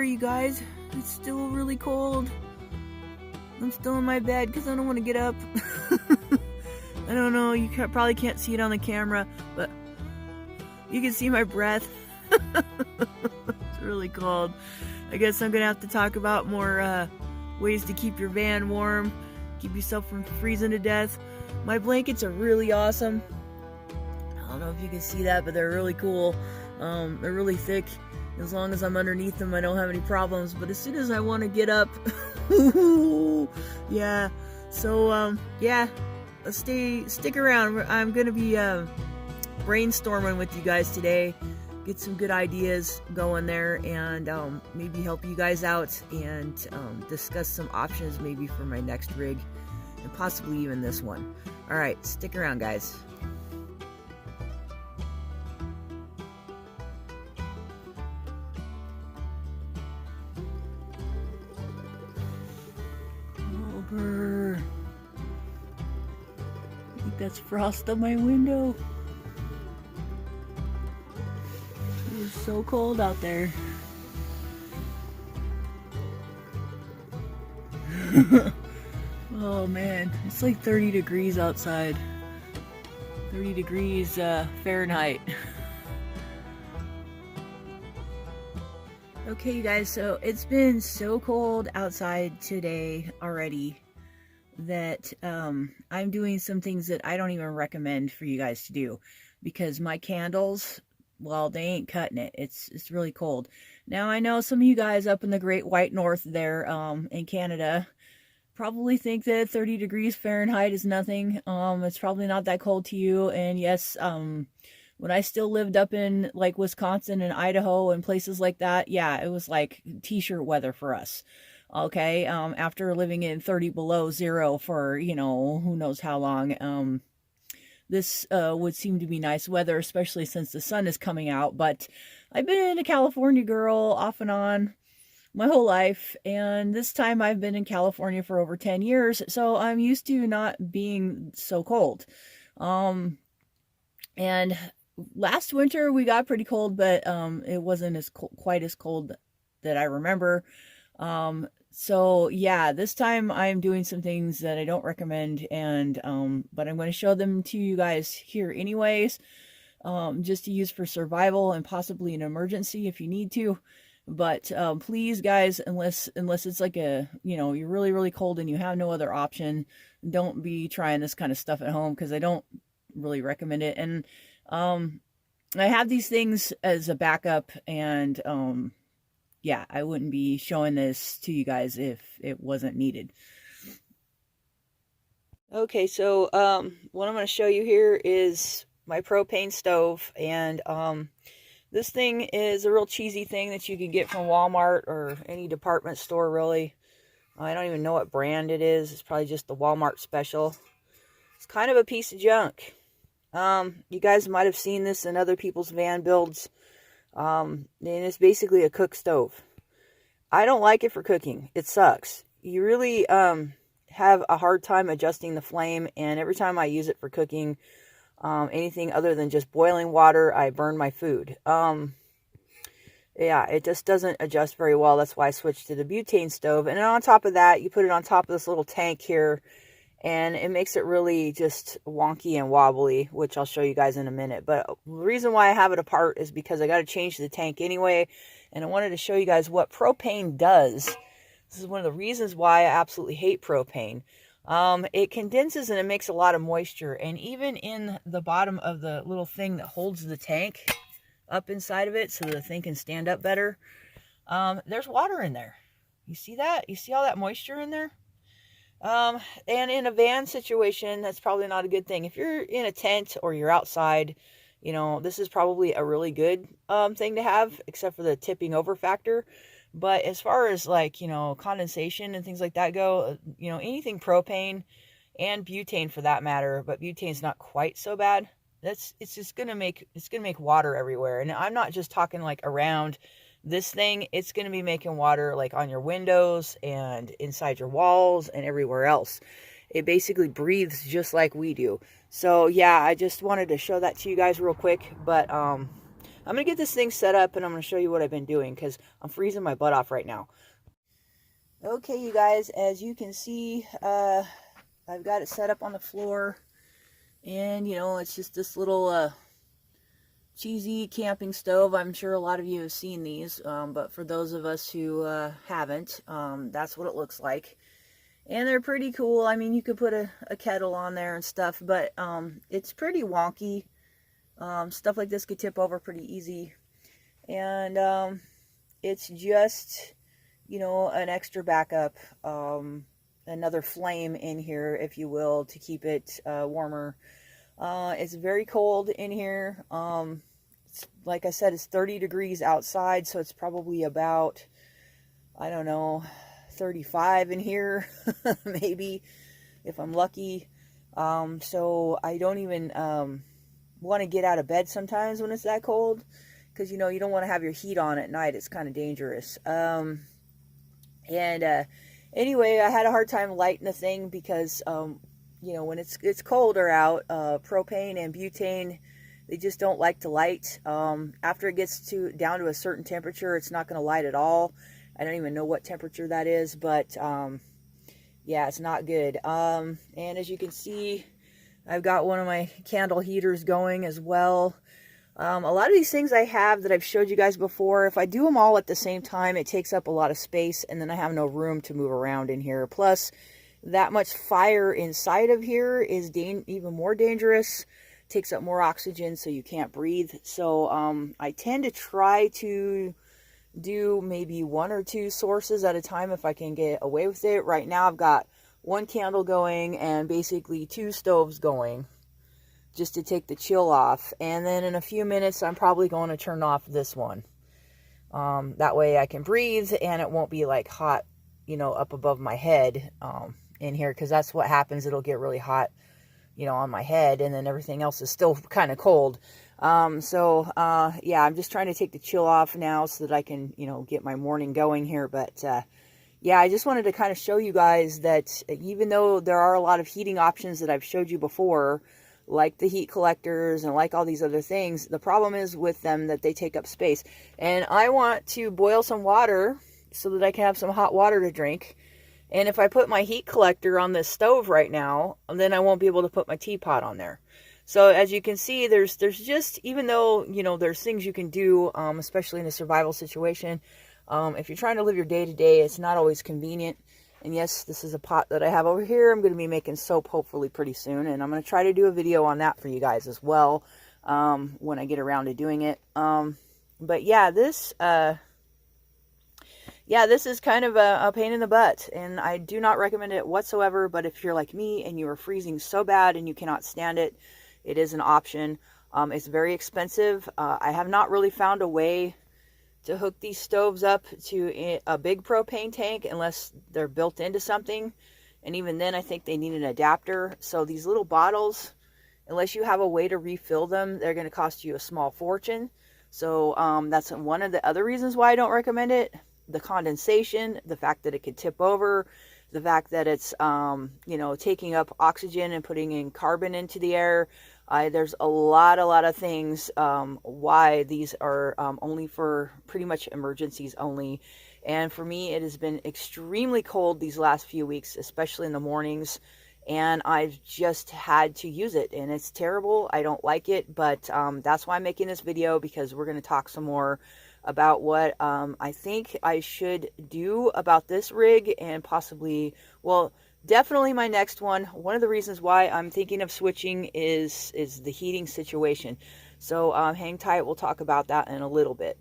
sorry, you guys. It's still really cold. I'm still in my bed because I don't want to get up. I don't know, you probably can't see it on the camera, but you can see my breath. It's really cold. I guess I'm gonna have to talk about more ways to keep your van warm, keep yourself from freezing to death. My blankets are really awesome. I don't know if you can see that, but they're really cool. They're really thick. As long as I'm underneath them, I don't have any problems. But as soon as I want to get up, yeah. So yeah, stick around. I'm gonna be brainstorming with you guys today, get some good ideas going there, and maybe help you guys out and discuss some options maybe for my next rig and possibly even this one. All right, stick around, guys. Over. I think that's frost on my window. It is so cold out there. Oh man, it's like 30 degrees outside. 30 degrees Fahrenheit. Okay, you guys, so it's been so cold outside today already that I'm doing some things that I don't even recommend for you guys to do, because my candles, well, they ain't cutting it. It's really cold. Now, I know some of you guys up in the Great White North there in Canada probably think that 30 degrees Fahrenheit is nothing. It's probably not that cold to you. And yes, when I still lived up in like Wisconsin and Idaho and places like that, yeah, it was like t-shirt weather for us. Okay, after living in 30 below zero for, you know, who knows how long, this would seem to be nice weather, especially since the sun is coming out. But I've been a California girl off and on my whole life, and this time I've been in California for over 10 years, so I'm used to not being so cold. And last winter we got pretty cold, but it wasn't as quite as cold that I remember. So yeah, this time I'm doing some things that I don't recommend, and but I'm going to show them to you guys here anyways, just to use for survival and possibly an emergency if you need to. But please, guys, unless it's like a, you know, you're really, really cold and you have no other option, don't be trying this kind of stuff at home, because I don't really recommend it. And I have these things as a backup, and yeah, I wouldn't be showing this to you guys if it wasn't needed. Okay, so what I'm going to show you here is my propane stove, and this thing is a real cheesy thing that you can get from Walmart or any department store, really. I don't even know what brand it is. It's probably just the Walmart special. It's kind of a piece of junk. You guys might have seen this in other people's van builds. And it's basically a cook stove. I don't like it for cooking. It sucks. You really have a hard time adjusting the flame, and every time I use it for cooking, anything other than just boiling water, I burn my food. Yeah, it just doesn't adjust very well. That's why I switched to the butane stove. And then on top of that, you put it on top of this little tank here, and it makes it really just wonky and wobbly, which I'll show you guys in a minute. But the reason why I have it apart is because I got to change the tank anyway, and I wanted to show you guys what propane does. This is one of the reasons why I absolutely hate propane. It condenses and it makes a lot of moisture, and even in the bottom of the little thing that holds the tank up inside of it so the thing can stand up better, there's water in there. You see that? You see all that moisture in there? And in a van situation, that's probably not a good thing. If you're in a tent or you're outside, you know, this is probably a really good thing to have, except for the tipping over factor. But as far as, like, you know, condensation and things like that go, you know, anything propane and butane for that matter, but butane's not quite so bad. It's just gonna make water everywhere. And I'm not just talking like around this thing. It's gonna be making water like on your windows and inside your walls and everywhere else. It basically breathes just like we do. So yeah, I just wanted to show that to you guys real quick. But I'm going to get this thing set up and I'm going to show you what I've been doing because I'm freezing my butt off right now. Okay, you guys, as you can see, I've got it set up on the floor. And, you know, it's just this little cheesy camping stove. I'm sure a lot of you have seen these, but for those of us who haven't, that's what it looks like. And they're pretty cool. I mean, you could put a kettle on there and stuff, but it's pretty wonky. Stuff like this could tip over pretty easy. And it's just, you know, an extra backup, another flame in here, if you will, to keep it warmer. It's very cold in here. Like I said, it's 30 degrees outside, so it's probably about, I don't know, 35 in here, maybe, if I'm lucky. So I don't even want to get out of bed sometimes when it's that cold, because, you know, you don't want to have your heat on at night. It's kind of dangerous. Anyway, I had a hard time lighting the thing because, you know, when it's colder out, propane and butane, they just don't like to light. After it gets down to a certain temperature, it's not going to light at all. I don't even know what temperature that is, but yeah, it's not good. And as you can see, I've got one of my candle heaters going as well. A lot of these things I have that I've showed you guys before, if I do them all at the same time, it takes up a lot of space, and then I have no room to move around in here. Plus, that much fire inside of here is even more dangerous. Takes up more oxygen, so you can't breathe. So I tend to try to do maybe 1 or 2 sources at a time if I can get away with it. Right now I've got 1 candle going and basically 2 stoves going, just to take the chill off. And then in a few minutes, I'm probably going to turn off this one. That way I can breathe and it won't be like hot, you know, up above my head in here, because that's what happens. It'll get really hot, you know, on my head, and then everything else is still kind of cold. Yeah, I'm just trying to take the chill off now so that I can, you know, get my morning going here. But yeah, I just wanted to kind of show you guys that even though there are a lot of heating options that I've showed you before, like the heat collectors and like all these other things, the problem is with them that they take up space. And I want to boil some water so that I can have some hot water to drink. And if I put my heat collector on this stove right now, then I won't be able to put my teapot on there. So as you can see, there's just, even though, you know, there's things you can do, especially in a survival situation, if you're trying to live your day-to-day, it's not always convenient. And yes, this is a pot that I have over here. I'm going to be making soap hopefully pretty soon. And I'm going to try to do a video on that for you guys as well when I get around to doing it. But yeah, this is kind of a pain in the butt. And I do not recommend it whatsoever. But if you're like me and you are freezing so bad and you cannot stand it, it is an option. It's very expensive. I have not really found a way to hook these stoves up to a big propane tank unless they're built into something, and even then I think they need an adapter. So these little bottles, unless you have a way to refill them, they're going to cost you a small fortune. So that's one of the other reasons why I don't recommend it. The condensation, the fact that it could tip over, the fact that it's you know, taking up oxygen and putting in carbon into the air. There's a lot of things why these are only for pretty much emergencies only. And for me, it has been extremely cold these last few weeks, especially in the mornings. And I've just had to use it. And it's terrible. I don't like it. But that's why I'm making this video, because we're going to talk some more about what I think I should do about this rig, and possibly, well, definitely my next one. One of the reasons why I'm thinking of switching is the heating situation. So hang tight. We'll talk about that in a little bit.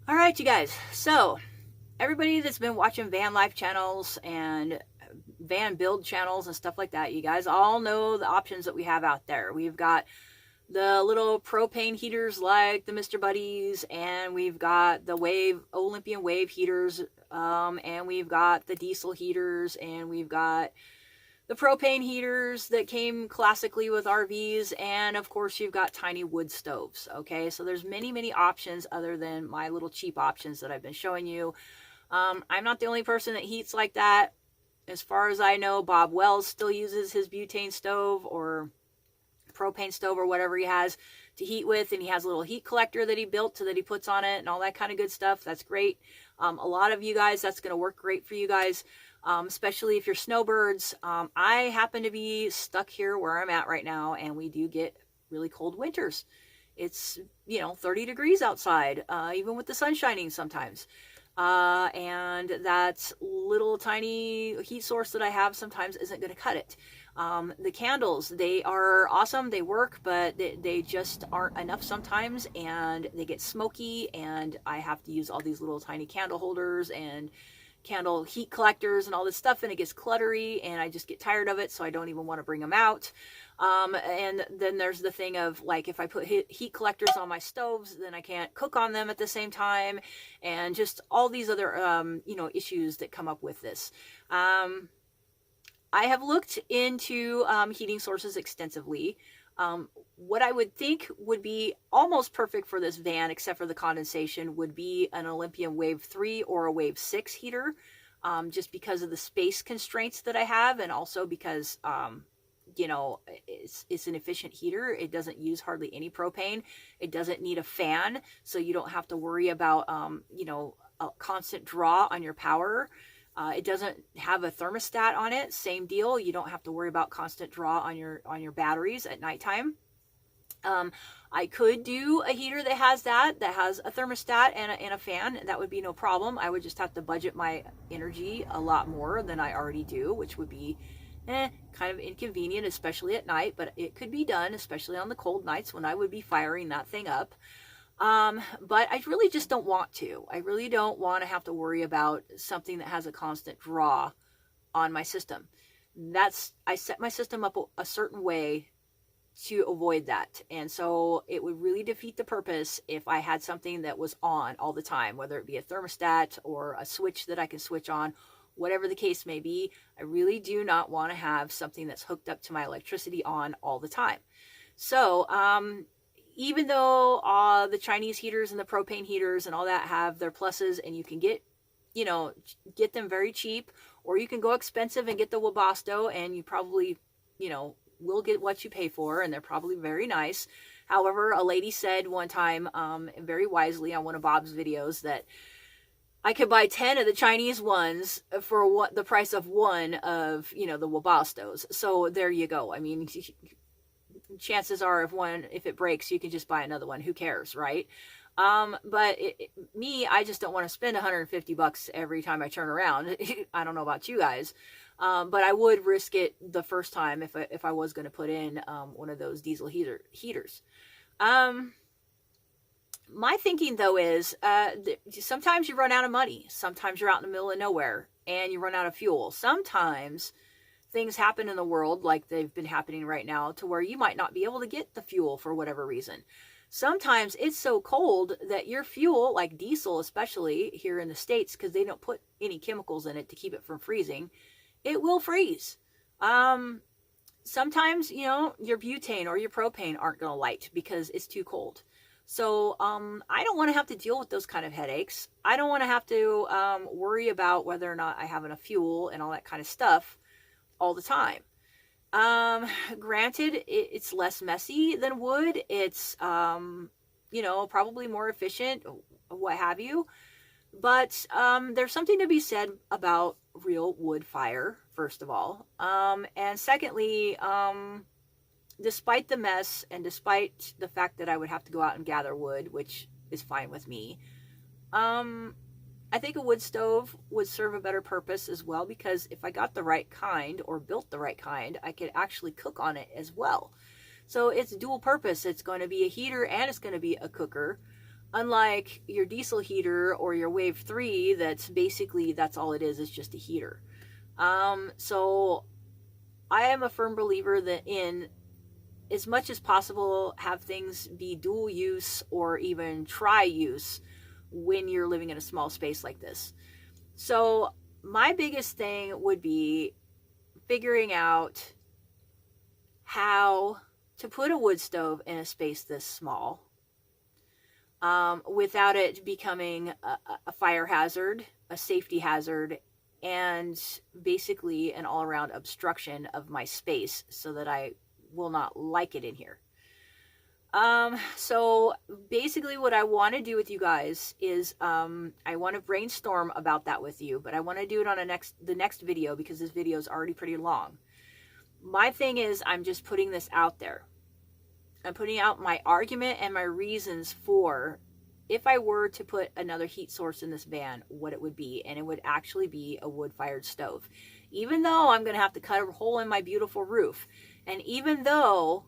All right, you guys. So everybody that's been watching van life channels and van build channels and stuff like that, you guys all know the options that we have out there. We've got the little propane heaters like the Mr. Buddies, and we've got the Olympian wave heaters, and we've got the diesel heaters, and we've got the propane heaters that came classically with RVs, and of course you've got tiny wood stoves. Okay, so there's many options other than my little cheap options that I've been showing you. I'm not the only person that heats like that. As far as I know, Bob Wells still uses his butane stove or propane stove or whatever he has to heat with, and he has a little heat collector that he built so that he puts on it and all that kind of good stuff. That's great. A lot of you guys, that's going to work great for you guys, especially if you're snowbirds. I happen to be stuck here where I'm at right now, and we do get really cold winters. It's 30 degrees outside, even with the sun shining sometimes. And that little tiny heat source that I have sometimes isn't going to cut it. The candles, they are awesome, they work, but they just aren't enough sometimes, and they get smoky, and I have to use all these little tiny candle holders and candle heat collectors and all this stuff, and it gets cluttery, and I just get tired of it, so I don't even want to bring them out. And then there's the thing of, like, if I put heat collectors on my stoves, then I can't cook on them at the same time, and just all these other issues that come up with this. I have looked into heating sources extensively. What I would think would be almost perfect for this van, except for the condensation, would be an Olympian Wave 3 or a Wave 6 heater, just because of the space constraints that I have, and also because, it's an efficient heater. It doesn't use hardly any propane. It doesn't need a fan, so you don't have to worry about, a constant draw on your power. It doesn't have a thermostat on it. Same deal. You don't have to worry about constant draw on your batteries at nighttime. I could do a heater that has a thermostat and a fan. That would be no problem. I would just have to budget my energy a lot more than I already do, which would be kind of inconvenient, especially at night, but it could be done, especially on the cold nights when I would be firing that thing up. But I really just don't want to. I really don't want to have to worry about something that has a constant draw on my system. I set my system up a certain way to avoid that. And so it would really defeat the purpose if I had something that was on all the time, whether it be a thermostat or a switch that I can switch on, whatever the case may be. I really do not want to have something that's hooked up to my electricity on all the time. So, even though the Chinese heaters and the propane heaters and all that have their pluses, and you can get them very cheap, or you can go expensive and get the Webasto, and you probably, will get what you pay for, and they're probably very nice. However, a lady said one time, very wisely on one of Bob's videos, that I could buy 10 of the Chinese ones for the price of one of, the Webastos. So there you go. I mean, chances are if it breaks, you can just buy another one. Who cares, right? But I just don't want to spend $150 every time I turn around. I don't know about you guys. But I would risk it the first time if I was going to put in one of those diesel heaters. My thinking, though, is sometimes you run out of money. Sometimes you're out in the middle of nowhere and you run out of fuel. Sometimes things happen in the world, like they've been happening right now, to where you might not be able to get the fuel for whatever reason. Sometimes it's so cold that your fuel, like diesel, especially here in the States, because they don't put any chemicals in it to keep it from freezing, it will freeze. Sometimes, your butane or your propane aren't going to light because it's too cold. So I don't want to have to deal with those kind of headaches. I don't want to have to worry about whether or not I have enough fuel and all that kind of stuff all the time. Granted, it's less messy than wood. It's, probably more efficient, what have you. But there's something to be said about real wood fire, first of all. And secondly, despite the mess and despite the fact that I would have to go out and gather wood, which is fine with me, I think a wood stove would serve a better purpose as well, because if I got the right kind or built the right kind, I could actually cook on it as well. So it's dual purpose. It's going to be a heater and it's going to be a cooker. Unlike your diesel heater or your Wave 3, that's all it is. It's just a heater. So I am a firm believer that in as much as possible, have things be dual use or even tri use when you're living in a small space like this. So my biggest thing would be figuring out how to put a wood stove in a space this small without it becoming a fire hazard, a safety hazard, and basically an all-around obstruction of my space, so that I will not like it in here. So basically what I want to do with you guys is, I want to brainstorm about that with you, but I want to do it on the next video, because this video is already pretty long. My thing is, I'm just putting this out there. I'm putting out my argument and my reasons for, if I were to put another heat source in this van, what it would be. And it would actually be a wood-fired stove. Even though I'm going to have to cut a hole in my beautiful roof. And even though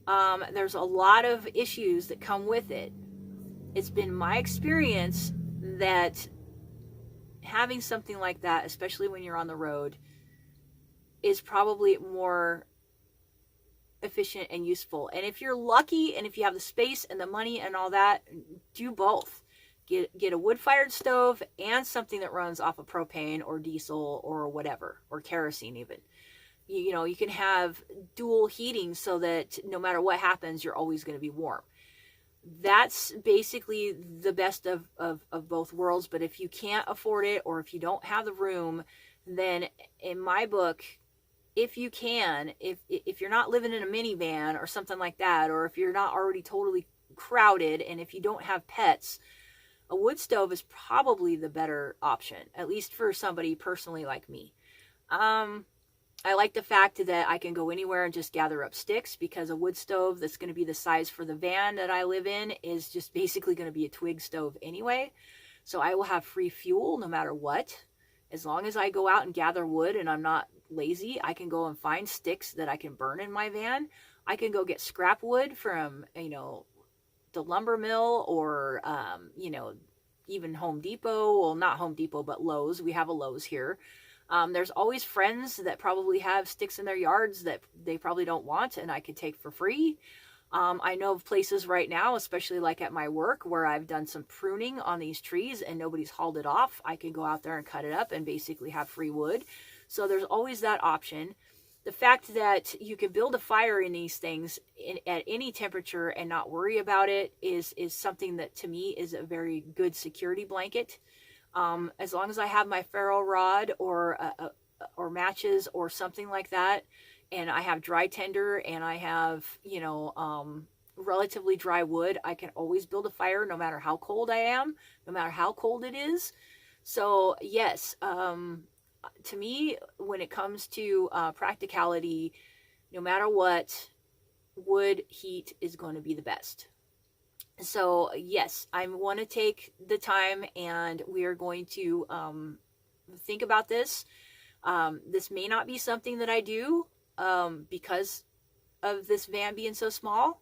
there's a lot of issues that come with it, it's been my experience that having something like that, especially when you're on the road, is probably more efficient and useful. And if you're lucky, and if you have the space and the money and all that, do both. Get a wood-fired stove and something that runs off of propane or diesel or whatever, or kerosene even. You know, you can have dual heating so that no matter what happens, you're always going to be warm. That's basically the best of both worlds. But if you can't afford it, or if you don't have the room, then in my book, if you can, if you're not living in a minivan or something like that, or if you're not already totally crowded, and if you don't have pets, a wood stove is probably the better option, at least for somebody personally like me. I like the fact that I can go anywhere and just gather up sticks, because a wood stove that's going to be the size for the van that I live in is just basically going to be a twig stove anyway. So I will have free fuel no matter what. As long as I go out and gather wood and I'm not lazy, I can go and find sticks that I can burn in my van. I can go get scrap wood from, you know, the lumber mill, or, you know, even Home Depot. Well, not Home Depot, but Lowe's. We have a Lowe's here. There's always friends that probably have sticks in their yards that they probably don't want, and I could take for free. I know of places right now, especially like at my work, where I've done some pruning on these trees and nobody's hauled it off. I can go out there and cut it up and basically have free wood. So there's always that option. The fact that you can build a fire in these things at any temperature and not worry about it is something that to me is a very good security blanket. As long as I have my ferro rod or matches or something like that, and I have dry tinder, and I have, you know, relatively dry wood, I can always build a fire no matter how cold I am, no matter how cold it is. So yes, to me, when it comes to practicality, no matter what, wood heat is going to be the best. So yes, I want to take the time, and we are going to think about this. This may not be something that I do because of this van being so small,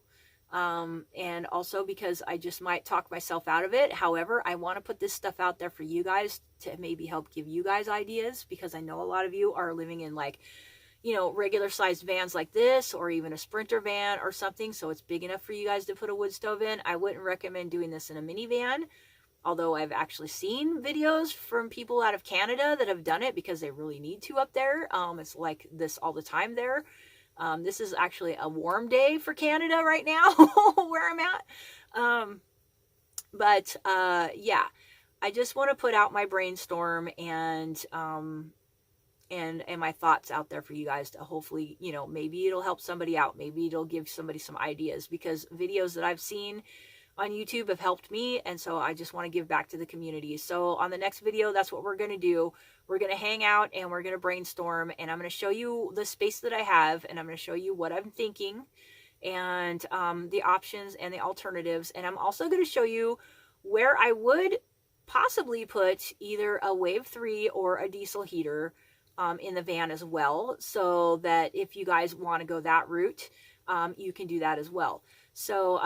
and also because I just might talk myself out of it. However, I want to put this stuff out there for you guys to maybe help give you guys ideas, because I know a lot of you are living in, like, you know, regular sized vans like this, or even a Sprinter van or something, so it's big enough for you guys to put a wood stove in. I wouldn't recommend doing this in a minivan, although I've actually seen videos from people out of Canada that have done it because they really need to up there. It's like this all the time there. This is actually a warm day for Canada right now where I'm at. But yeah, I just want to put out my brainstorm and my thoughts out there for you guys to hopefully, you know, maybe it'll help somebody out. Maybe it'll give somebody some ideas, because videos that I've seen on YouTube have helped me, and so I just want to give back to the community. So on the next video, that's what we're going to do. We're going to hang out and we're going to brainstorm, and I'm going to show you the space that I have, and I'm going to show you what I'm thinking, and the options and the alternatives. And I'm also going to show you where I would possibly put either a Wave 3 or a diesel heater in the van as well, so that if you guys want to go that route, you can do that as well. So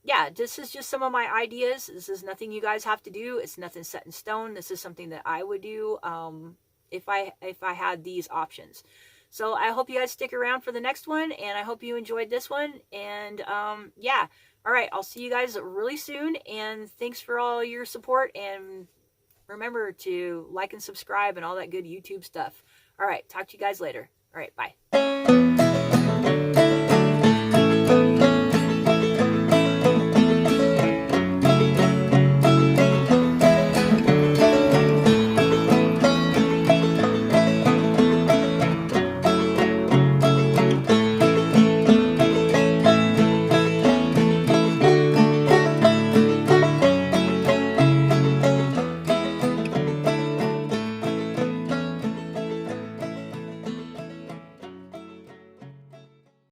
yeah, this is just some of my ideas. This is nothing you guys have to do. It's nothing set in stone. This is something that I would do if I had these options. So I hope you guys stick around for the next one, and I hope you enjoyed this one. And yeah, all right, I'll see you guys really soon, and thanks for all your support, and remember to like and subscribe and all that good YouTube stuff. All right, talk to you guys later. All right, bye.